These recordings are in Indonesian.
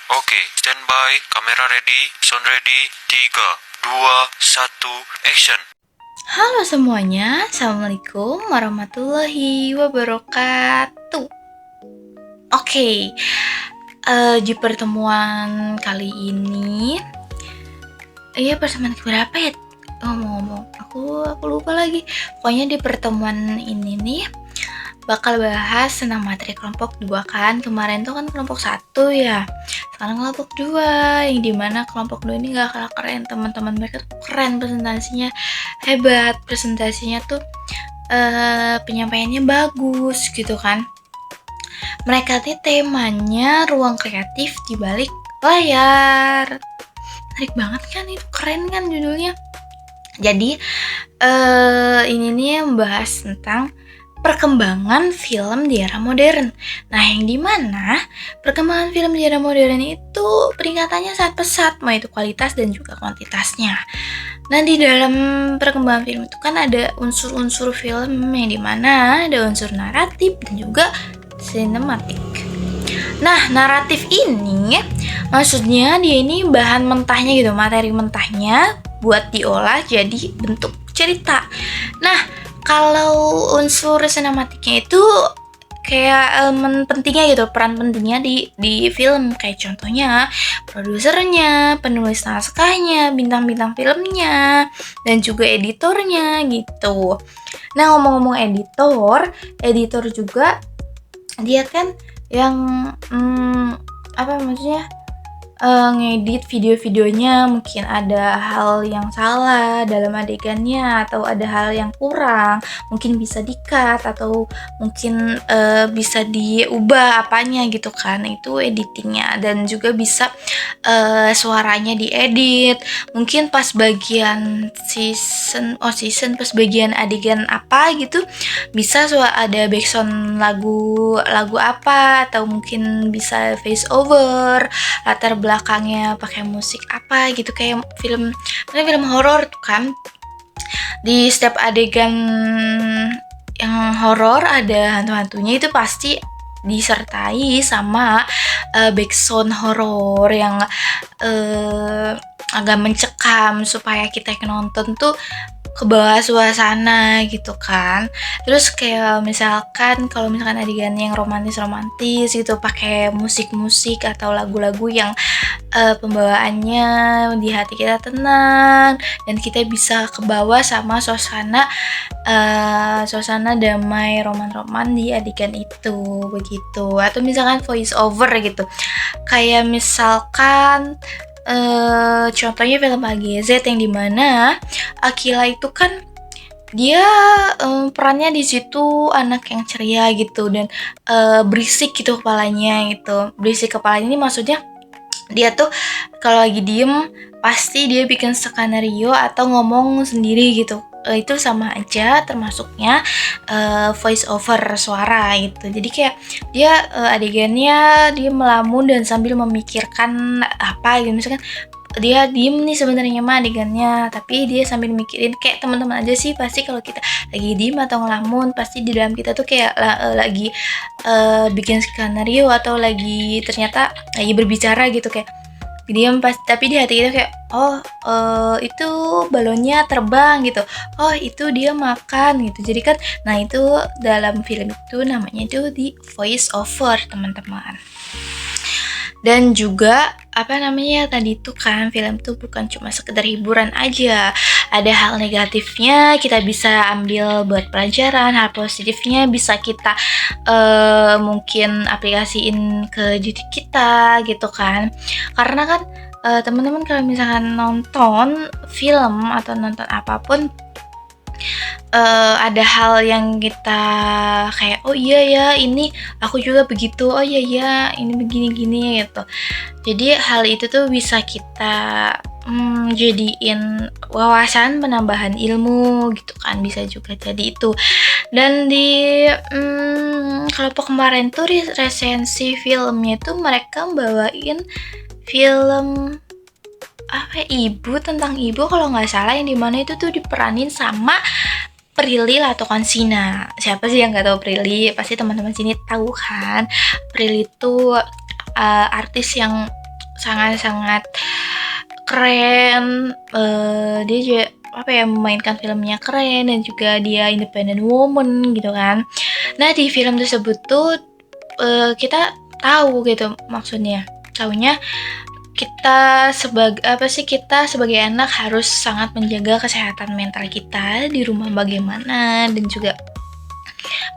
Oke, standby, kamera ready, sound ready, 3, 2, 1, action. Halo semuanya, Assalamualaikum warahmatullahi wabarakatuh. Oke, di pertemuan kali ini, pertemuan berapa ya? Ngomong-ngomong, aku lupa lagi. Pokoknya di pertemuan ini nih bakal bahas tentang materi kelompok 2 kan. Kemarin tuh kan kelompok 1 ya. Sekarang kelompok 2, yang dimana kelompok 2 ini gak kalah keren. Teman-teman mereka tuh keren, presentasinya hebat, presentasinya tuh penyampaiannya bagus gitu kan. Mereka tuh temanya ruang kreatif di balik layar. Menarik banget kan, itu keren kan judulnya. Jadi ini nih membahas tentang perkembangan film di era modern. Nah, yang dimana perkembangan film di era modern itu peningkatannya sangat pesat, mau itu kualitas dan juga kuantitasnya. Nah, di dalam perkembangan film itu kan ada unsur-unsur film yang dimana ada unsur naratif dan juga sinematik. Nah, naratif ini maksudnya dia ini bahan mentahnya gitu, materi mentahnya buat diolah jadi bentuk cerita. Nah, kalau unsur sinematiknya itu kayak elemen pentingnya gitu, peran pentingnya di film, kayak contohnya produsernya, penulis naskahnya, bintang-bintang filmnya, dan juga editornya gitu. Nah, ngomong-ngomong editor juga dia kan yang apa maksudnya ngedit video-videonya, mungkin ada hal yang salah dalam adegannya atau ada hal yang kurang, mungkin bisa di-cut atau mungkin bisa diubah apanya gitu kan, itu editingnya. Dan juga bisa suaranya diedit, mungkin pas bagian season pas bagian adegan apa gitu bisa ada background lagu apa, atau mungkin bisa voice over, latar belakangnya pakai musik apa gitu, kayak film horor kan. Di setiap adegan yang horor ada hantu-hantunya itu pasti disertai sama background horor yang agak mencekam supaya kita yang nonton tuh ke bawah suasana gitu kan. Terus kayak misalkan kalau misalkan adegan yang romantis gitu pakai musik-musik atau lagu-lagu yang pembawaannya di hati kita tenang dan kita bisa ke bawah sama suasana damai roman-roman di adegan itu begitu. Atau misalkan voice over gitu, kayak misalkan contohnya film AGZ yang dimana Akila itu kan dia perannya di situ anak yang ceria gitu dan berisik gitu kepalanya gitu. Berisik kepalanya ini maksudnya dia tuh kalau lagi diem pasti dia bikin skenario atau ngomong sendiri gitu. Itu sama aja termasuknya voice over suara gitu. Jadi kayak dia adegannya dia melamun dan sambil memikirkan apa gitu, misalkan dia diem nih sebenarnya mah adegannya, tapi dia sambil mikirin, kayak teman-teman aja sih pasti kalau kita lagi diem atau ngelamun pasti di dalam kita tuh kayak lagi bikin skenario atau lagi ternyata lagi berbicara gitu, kayak diam pas tapi di hati kita kayak itu balonnya terbang gitu, itu dia makan gitu. Jadi kan nah itu dalam film itu namanya itu di voice over teman-teman. Dan juga tadi tuh kan film tuh bukan cuma sekedar hiburan aja, ada hal negatifnya kita bisa ambil buat pelajaran, hal positifnya bisa kita mungkin aplikasiin ke diri kita gitu kan. Karena kan teman-teman kalau misalkan nonton film atau nonton apapun ada hal yang kita kayak oh iya ya ini aku juga begitu, oh iya ya ini begini-gini gitu. Jadi hal itu tuh bisa kita jadiin wawasan, penambahan ilmu gitu kan, bisa juga jadi itu. Dan di kelompok kemarin tuh resensi filmnya tuh mereka bawain film ibu, tentang ibu kalau nggak salah, yang dimana itu tuh diperanin sama Prilly Latuconsina. Siapa sih yang nggak tahu Prilly? Pasti teman-teman sini tahu kan. Prilly itu artis yang sangat-sangat keren. Dia juga memainkan filmnya keren, dan juga dia independent woman gitu kan. Nah, di film tersebut tuh kita tahu gitu, maksudnya taunya kita sebagai anak harus sangat menjaga kesehatan mental kita di rumah bagaimana, dan juga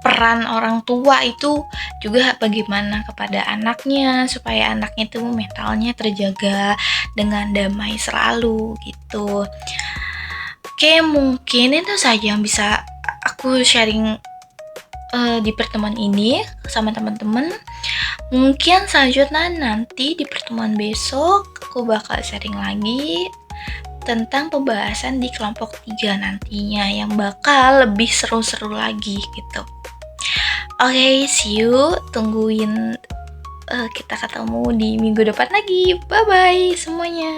peran orang tua itu juga bagaimana kepada anaknya, supaya anaknya itu mentalnya terjaga dengan damai selalu gitu. Oke, mungkin itu saja yang bisa aku sharing di pertemuan ini sama teman-teman. Mungkin selanjutnya nanti di pertemuan besok aku bakal sharing lagi tentang pembahasan di kelompok 3 nantinya, yang bakal lebih seru-seru lagi gitu. Oke, see you. Tungguin kita ketemu di minggu depan lagi. Bye-bye semuanya.